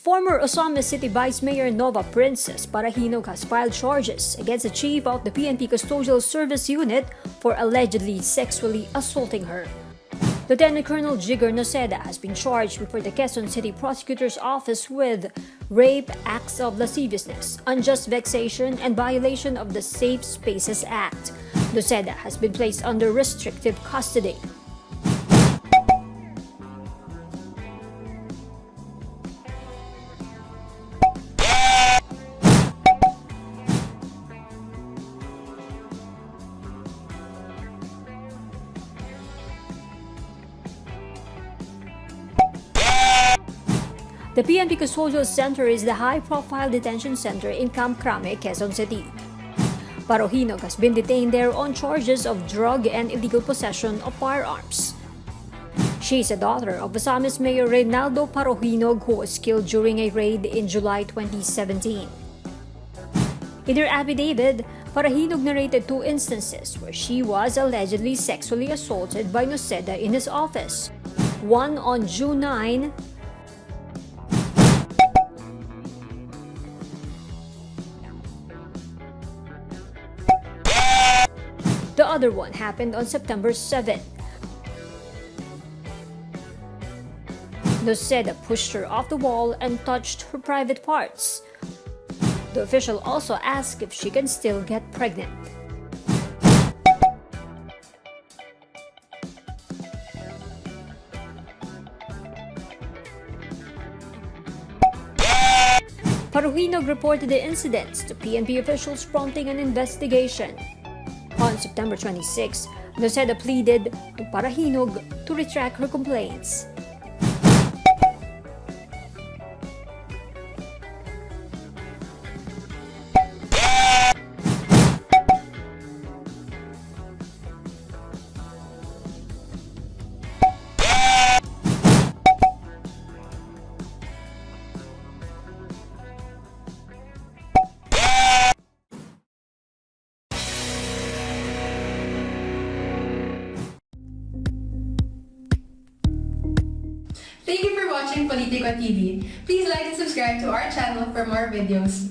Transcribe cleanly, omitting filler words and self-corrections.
Former Osamis City Vice Mayor Nova Parojinog has filed charges against the chief of the PNP Custodial Service Unit for allegedly sexually assaulting her. Lieutenant Colonel Jigger Noceda has been charged before the Quezon City Prosecutor's Office with rape, acts of lasciviousness, unjust vexation, and violation of the Safe Spaces Act. Noceda has been placed under restrictive custody. The PNP Custodial Center is the high-profile detention center in Crame, Quezon City. Parojinog has been detained there on charges of drug and illegal possession of firearms. She is a daughter of Osamis Mayor Nova Parojinog, who was killed during a raid in July 2017. In her affidavit, Parojinog narrated 2 instances where she was allegedly sexually assaulted by Noceda in his office. One on June 9, the other one happened on September 7. Noceda pushed her off the wall and touched her private parts. The official also asked if she can still get pregnant. Parojinog reported the incidents to PNP officials, prompting an investigation. On September 26, Noceda pleaded to Parojinog to retract her complaints. Thank you for watching Politiko TV. Please like and subscribe to our channel for more videos.